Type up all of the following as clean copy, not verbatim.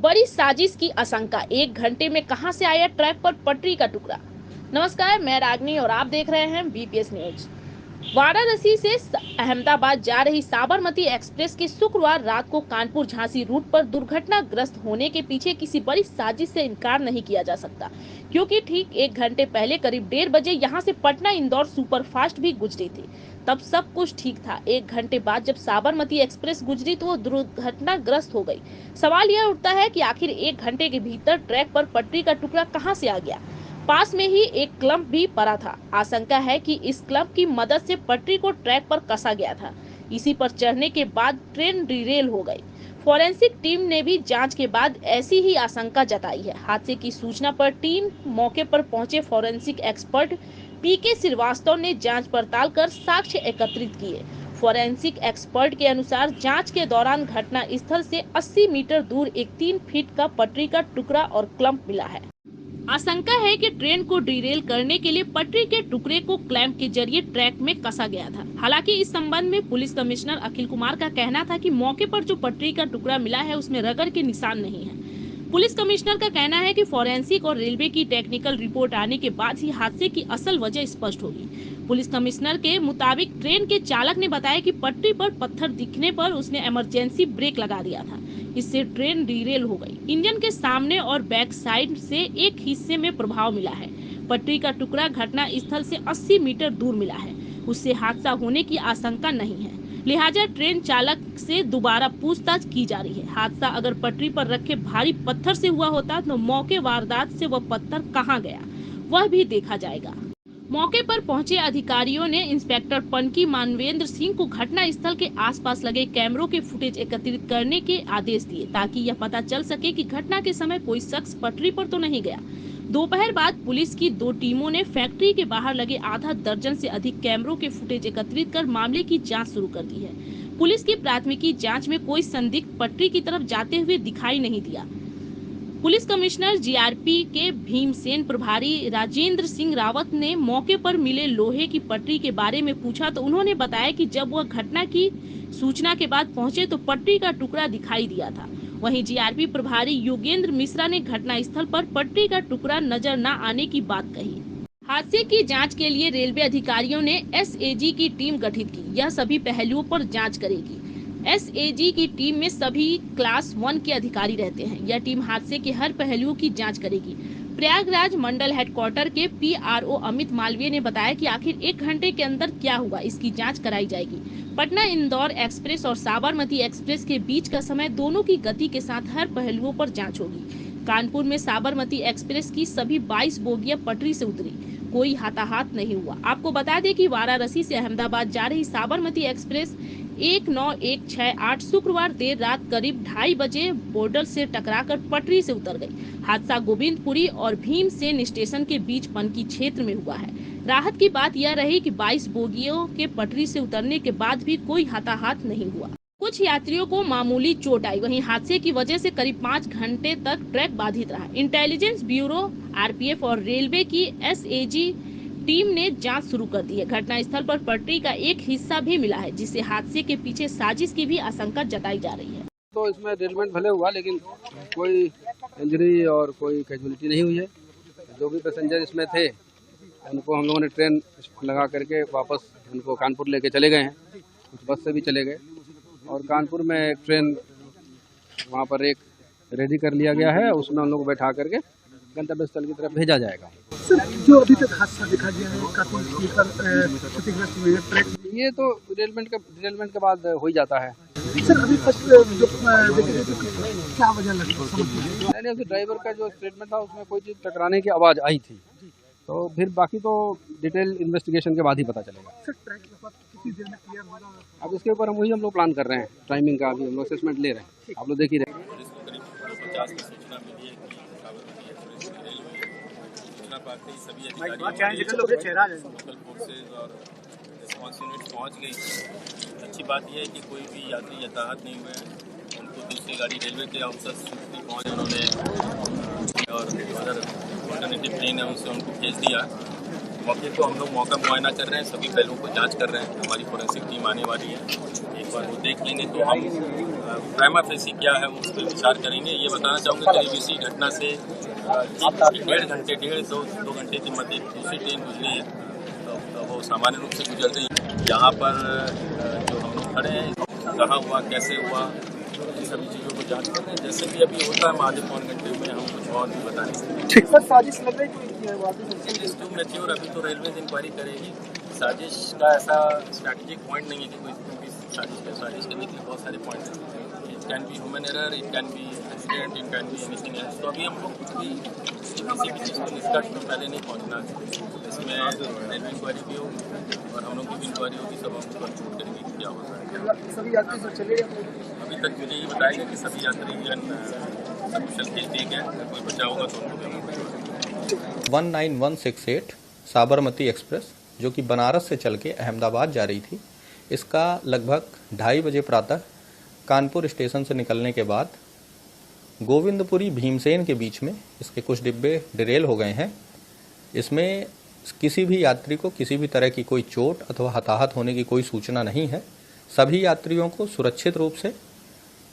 बड़ी साजिश की आशंका, 1 घंटे में कहां से आया ट्रैक पर पटरी का टुकड़ा। नमस्कार, मैं रागनी और आप देख रहे हैं बीपीएस न्यूज। वाराणसी से अहमदाबाद जा रही साबरमती एक्सप्रेस के शुक्रवार रात को कानपुर झांसी रूट पर दुर्घटनाग्रस्त होने के पीछे किसी बड़ी साजिश से इनकार नहीं किया जा सकता, क्योंकि ठीक 1 घंटे पहले करीब 1:30 बजे यहां से पटना इंदौर सुपरफास्ट भी गुजरी थी। तब सब कुछ ठीक था। 1 घंटे बाद जब साबरमती एक्सप्रेस गुजरी तो वो दुर्घटनाग्रस्त हो गई। सवाल यह उठता है कि आखिर 1 घंटे के भीतर ट्रैक पर पटरी का टुकड़ा कहां से आ गया। पास में ही एक क्लम्प भी पड़ा था। आशंका है कि इस क्लम्प की मदद से पटरी को ट्रैक पर कसा गया था। इसी पर चढ़ने के बाद ट्रेन डिरेल हो गई। फोरेंसिक टीम ने भी जांच के बाद ऐसी ही आशंका जताई है। हादसे की सूचना पर टीम मौके पर पहुंचे फोरेंसिक एक्सपर्ट पीके श्रीवास्तव ने जांच पड़ताल कर साक्ष्य एकत्रित किए। फोरेंसिक एक्सपर्ट के अनुसार जांच के दौरान घटना स्थल से 80 मीटर दूर एक 3 फीट का पटरी का टुकड़ा और क्लम्प मिला है। आशंका है कि ट्रेन को डिरेल करने के लिए पटरी के टुकड़े को क्लैंप के जरिए ट्रैक में कसा गया था। हालांकि इस संबंध में पुलिस कमिश्नर अखिल कुमार का कहना था कि मौके पर जो पटरी का टुकड़ा मिला है उसमें रगड़ के निशान नहीं है। पुलिस कमिश्नर का कहना है कि फोरेंसिक और रेलवे की टेक्निकल रिपोर्ट आने के बाद ही हादसे की असल वजह स्पष्ट होगी। पुलिस कमिश्नर के मुताबिक ट्रेन के चालक ने बताया कि पटरी पर पत्थर दिखने पर उसने इमरजेंसी ब्रेक लगा दिया था। इससे ट्रेन डिरेल हो गई। इंजन के सामने और बैक साइड से एक हिस्से में प्रभाव मिला है। पटरी का टुकड़ा घटना स्थल से 80 मीटर दूर मिला है। उससे हादसा होने की आशंका नहीं है, लिहाजा ट्रेन चालक से दोबारा पूछताछ की जा रही है। हादसा अगर पटरी पर रखे भारी पत्थर से हुआ होता तो मौके वारदात से वह पत्थर कहां गया वह भी देखा जाएगा। मौके पर पहुंचे अधिकारियों ने इंस्पेक्टर पनकी मानवेंद्र सिंह को घटना स्थल के आसपास लगे कैमरों के फुटेज एकत्रित करने के आदेश दिए, ताकि यह पता चल सके कि घटना के समय कोई शख्स पटरी पर तो नहीं गया। दोपहर बाद पुलिस की 2 टीमों ने फैक्ट्री के बाहर लगे आधा दर्जन से अधिक कैमरों के फुटेज एकत्रित कर मामले की जांच शुरू कर दी है। पुलिस की प्राथमिकी जांच में कोई संदिग्ध पटरी की तरफ जाते हुए दिखाई नहीं दिया। पुलिस कमिश्नर जीआरपी के भीमसेन प्रभारी राजेंद्र सिंह रावत ने मौके पर मिले लोहे की पटरी के बारे में पूछा तो उन्होंने बताया कि जब वह घटना की सूचना के बाद पहुंचे तो पटरी का टुकड़ा दिखाई दिया था। वहीं जीआरपी प्रभारी योगेंद्र मिश्रा ने घटना स्थल पर पटरी का टुकड़ा नजर न आने की बात कही। हादसे की जांच के लिए रेलवे अधिकारियों ने एसएजी की टीम गठित की। यह सभी पहलुओं पर जांच करेगी। एसएजी की टीम में सभी क्लास 1 के अधिकारी रहते हैं। यह टीम हादसे के हर पहलुओं की जांच करेगी। प्रयागराज मंडल हेडक्वार्टर के पीआरओ अमित मालवीय ने बताया कि आखिर 1 घंटे के अंदर क्या हुआ, इसकी जांच कराई जाएगी। पटना इंदौर एक्सप्रेस और साबरमती एक्सप्रेस के बीच का समय, दोनों की गति के साथ हर पहलुओं पर जांच होगी। कानपुर में साबरमती एक्सप्रेस की सभी 22 बोगियां पटरी से उतरी, कोई हताहत नहीं हुआ। आपको बता दें कि वाराणसी से अहमदाबाद जा रही साबरमती एक्सप्रेस 19168 शुक्रवार देर रात करीब 2:30 बजे बॉर्डर से टकराकर पटरी से उतर गई। हादसा गोविंदपुरी और भीमसेन स्टेशन के बीच पनकी क्षेत्र में हुआ है। राहत की बात यह रही कि 22 बोगियों के पटरी से उतरने के बाद भी कोई हताहत नहीं हुआ। कुछ यात्रियों को मामूली चोट आई। वहीं हादसे की वजह से करीब 5 घंटे तक ट्रैक बाधित रहा। इंटेलिजेंस ब्यूरो, आरपीएफ और रेलवे की एसएजी टीम ने जांच शुरू कर दी है। घटना स्थल पर पटरी का एक हिस्सा भी मिला है, जिससे हादसे के पीछे साजिश की भी आशंका जताई जा रही है। तो इसमें डिरेलमेंट भले हुआ, लेकिन कोई इंजरी और कोई कैजुअलिटी नहीं हुई है। जो भी पैसेंजर इसमें थे उनको हम लोगों ने ट्रेन लगा करके वापस उनको कानपुर लेके चले गए हैं। कुछ बस से भी चले गए और कानपुर में एक ट्रेन वहाँ पर एक रेडी कर लिया गया है, उसमें हम लोग को बैठा करके गंतव्य स्थल की तरफ भेजा जाएगा। सर, जो अभी तक हादसा देखा गया है, काफी क्षतिग्रस्त हुए ट्रैक, ये तो डिरेलमेंट के बाद हो ही जाता है। सर अभी फर्स्ट जो देखेंगे तो क्या वजह लगी समझ नहीं, उस ड्राइवर का जो स्टेटमेंट था उसमें कोई चीज़ टकराने की आवाज़ आई थी, तो फिर बाकी तो डिटेल इन्वेस्टिगेशन के बाद ही पता चलेगा। सर ट्रैक कितनी देर में क्लियर होगा? अब इसके ऊपर हम लोग प्लान कर रहे हैं, टाइमिंग का अभी हम लोग असेसमेंट ले रहे हैं, आप लोग देख ही रहे हैं। पुलिस को करीब 50 की सूचना मिली है कि साबरमती एक्सप्रेस की रेल में सूचना पाते ही सभी अधिकारी लोकल फोर्सेज और रिस्पॉन्स यूनिट पहुँच गई। अच्छी बात यह है कि कोई भी यात्री यातायात नहीं हुए हैं। उनको दूसरी गाड़ी रेलवे के ऑफिसर्स पहुँचे, उन्होंने और अदर अल्टरनेटिव ट्रेन है उनसे उनको भेज दिया। मौके को हम लोग मौका मुआयना कर रहे हैं, सभी पहलुओं को जांच कर रहे हैं। हमारी फोरेंसिक टीम आने वाली है, एक बार वो देख लेंगे तो हम प्राइमा फेसी क्या है उस पर विचार करेंगे। ये बताना चाहूँगा करीब इसी घटना से 1.5 घंटे की मध्य दूसरी ट्रेन गुजरी है, तो वो सामान्य रूप से गुजर रही है। यहाँ पर जो हम लोग खड़े हैं, कहाँ हुआ, कैसे हुआ, इन सभी चीज़ों को जांच कर रहे हैं। जैसे भी अभी होता है आधे पौन घंटे में हम कुछ और भी बता नहीं सकते। सर साजिश लग रही इस टू मैच्योर, अभी तो रेलवे इंक्वायरी करेगी। साजिश का ऐसा स्ट्रैटेजिक पॉइंट नहीं है कि कोई साजिश करने के लिए बहुत सारे पॉइंट हैं। It can be human error, it can be accident, it can be anything else. तो अभी हम लोग किसी भी चीज़ को निष्कर्ष में पहले नहीं पहुँचना। इसमें रेलवे इंक्वायरी भी होगी और हम लोग की भी इंक्वायरी होगी, सब हम कंक्लूड करेंगे कि क्या होता है। सभी यात्री सब चले गए? अभी तक मुझे ये बताया गया कि सभी यात्री सकुशल के ठीक है, अगर कोई बचा होगा तो उनको 19168 साबरमती एक्सप्रेस जो कि बनारस से चल के अहमदाबाद जा रही थी, इसका लगभग 2:30 बजे प्रातः कानपुर स्टेशन से निकलने के बाद गोविंदपुरी भीमसेन के बीच में इसके कुछ डिब्बे डिरेल हो गए हैं। इसमें किसी भी यात्री को किसी भी तरह की कोई चोट अथवा हताहत होने की कोई सूचना नहीं है। सभी यात्रियों को सुरक्षित रूप से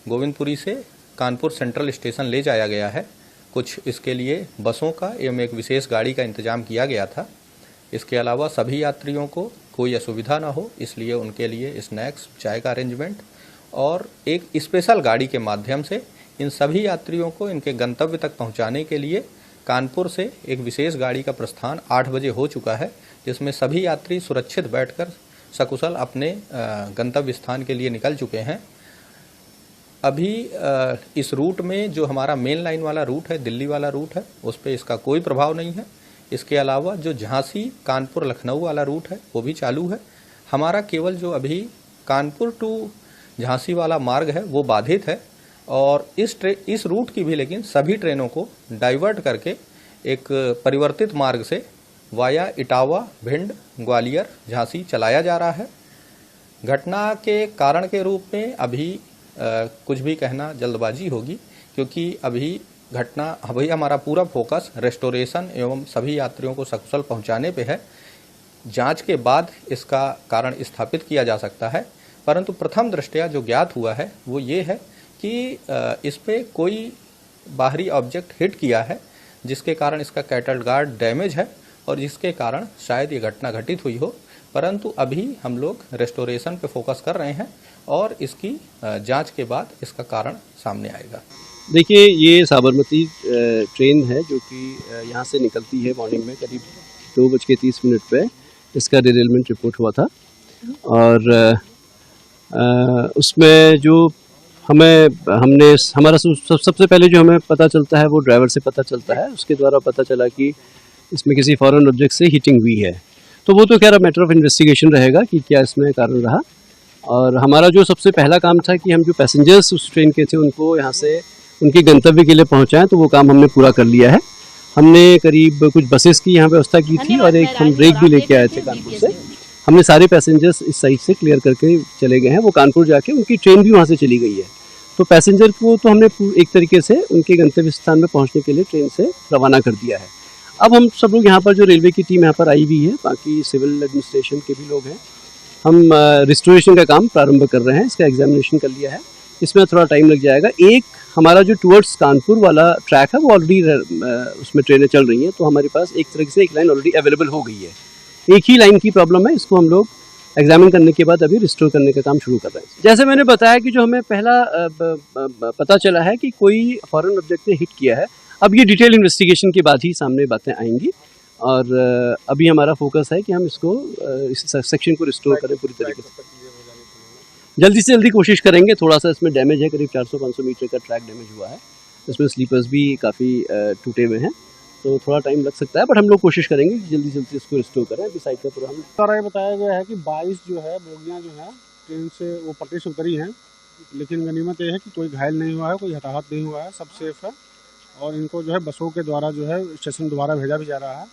गोविंदपुरी से कानपुर सेंट्रल स्टेशन ले जाया गया है। कुछ इसके लिए बसों का एवं एक विशेष गाड़ी का इंतजाम किया गया था। इसके अलावा सभी यात्रियों को कोई असुविधा ना हो इसलिए उनके लिए स्नैक्स, चाय का अरेंजमेंट और एक स्पेशल गाड़ी के माध्यम से इन सभी यात्रियों को इनके गंतव्य तक पहुंचाने के लिए कानपुर से एक विशेष गाड़ी का प्रस्थान 8 बजे हो चुका है, जिसमें सभी यात्री सुरक्षित बैठकर सकुशल अपने गंतव्य स्थान के लिए निकल चुके हैं। अभी इस रूट में जो हमारा मेन लाइन वाला रूट है, दिल्ली वाला रूट है, उस पर इसका कोई प्रभाव नहीं है। इसके अलावा जो झांसी कानपुर लखनऊ वाला रूट है वो भी चालू है। हमारा केवल जो अभी कानपुर टू झांसी वाला मार्ग है वो बाधित है और इस रूट की भी लेकिन सभी ट्रेनों को डाइवर्ट करके एक परिवर्तित मार्ग से वाया इटावा, भिंड, ग्वालियर, झांसी चलाया जा रहा है। घटना के कारण के रूप में अभी कुछ भी कहना जल्दबाजी होगी, क्योंकि अभी हमारा पूरा फोकस रेस्टोरेशन एवं सभी यात्रियों को सकुशल पहुंचाने पे है। जांच के बाद इसका कारण स्थापित किया जा सकता है, परंतु प्रथम दृष्टया जो ज्ञात हुआ है वो ये है कि इस पे कोई बाहरी ऑब्जेक्ट हिट किया है जिसके कारण इसका कैटल गार्ड डैमेज है और जिसके कारण शायद ये घटना घटित हुई हो। परंतु अभी हम लोग रेस्टोरेशन पे फोकस कर रहे हैं और इसकी जांच के बाद इसका कारण सामने आएगा। देखिए, ये साबरमती ट्रेन है जो कि यहाँ से निकलती है मॉर्निंग में करीब 2:30 पे। इसका डिरेलमेंट रिपोर्ट हुआ था और उसमें जो हमारा सबसे पहले जो हमें पता चलता है वो ड्राइवर से पता चलता है। उसके द्वारा पता चला कि इसमें किसी फॉरेन ऑब्जेक्ट से हिटिंग हुई है, तो वो तो क्या मैटर ऑफ इन्वेस्टिगेशन रहेगा कि क्या इसमें कारण रहा। और हमारा जो सबसे पहला काम था कि हम जो पैसेंजर्स उस ट्रेन के थे उनको यहाँ से उनके गंतव्य के लिए पहुँचाएं, तो वो काम हमने पूरा कर लिया है। हमने करीब कुछ बसेस की यहाँ व्यवस्था की थी और एक हम ब्रेक भी लेके आए थे कानपुर से। हमने सारे पैसेंजर्स इस साइड से क्लियर करके चले गए हैं। वो कानपुर जाके उनकी ट्रेन भी वहाँ से चली गई है, तो पैसेंजर को तो हमने एक तरीके से उनके गंतव्य स्थान में पहुँचने के लिए ट्रेन से रवाना कर दिया है। अब हम सब लोग यहाँ पर जो रेलवे की टीम यहाँ पर आई हुई है, बाकी सिविल एडमिनिस्ट्रेशन के भी लोग हैं, हम रिस्टोरेशन का काम प्रारंभ कर रहे हैं। इसका एग्जामिनेशन कर लिया है, इसमें थोड़ा टाइम लग जाएगा। एक हमारा जो टुवर्ड्स कानपुर वाला ट्रैक है वो ऑलरेडी उसमें ट्रेनें चल रही हैं, तो हमारे पास एक तरह से एक लाइन ऑलरेडी अवेलेबल हो गई है। एक ही लाइन की प्रॉब्लम है, इसको हम लोग एग्जामिन करने के बाद अभी रिस्टोर करने का काम शुरू कर रहे हैं। जैसे मैंने बताया कि जो हमें पहला पता चला है कि कोई फॉरेन ऑब्जेक्ट ने हिट किया है, अब ये डिटेल इन्वेस्टिगेशन के बाद ही सामने बातें आएंगी और अभी हमारा फोकस है कि हम इस सेक्शन को रिस्टोर करें पूरी तरीके से। जल्दी से जल्दी कोशिश करेंगे। थोड़ा सा इसमें डैमेज है, करीब 400-500 मीटर का ट्रैक डैमेज हुआ है। इसमें स्लीपर्स भी काफ़ी टूटे हुए हैं, तो थोड़ा टाइम लग सकता है, बट हम लोग कोशिश करेंगे कि जल्दी जल्दी इसको रिस्टोर करें। अभी साइड का पूरा हम सारा ये बताया गया है कि 22 जो है बोगियाँ जो है ट्रेन से वो पटरी से उतरी हैं, लेकिन गनीमत ये है कि कोई घायल नहीं हुआ है, कोई हताहत नहीं हुआ है, सब सेफ है। और इनको जो है बसों के द्वारा जो है स्टेशन दोबारा भेजा भी जा रहा है।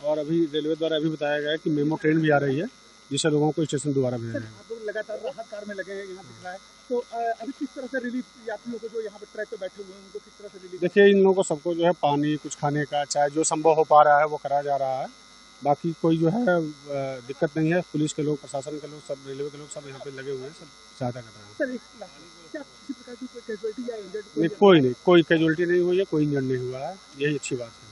और अभी रेलवे द्वारा अभी बताया गया है कि मेमो ट्रेन भी आ रही है जिससे लोगों को स्टेशन दोबारा भेजना है। आप लोग लगातार राहत कार्य में लगे हैं, यहाँ दिख रहा है, तो अभी किस तरह से रिलीफ यात्रियों को जो यहाँ पर ट्रैक पे बैठे हुए हैं उनको किस तरह से रिलीफ? देखिए, इन लोगों को सबको जो है पानी, कुछ खाने का, चाहे जो संभव हो पा रहा है वो करा जा रहा है। बाकी कोई जो है दिक्कत नहीं है। पुलिस के लोग, प्रशासन के लोग, सब रेलवे के लोग सब यहाँ पे लगे हुए हैं, सब सहायता कर रहे हैं। सर, क्या किसी प्रकार की कोई कैजुअलिटी या इंजर्ड नहीं, कोई कैजुअलिटी नहीं हुई है, कोई इंजर्ड नहीं हुआ है, यही अच्छी बात है।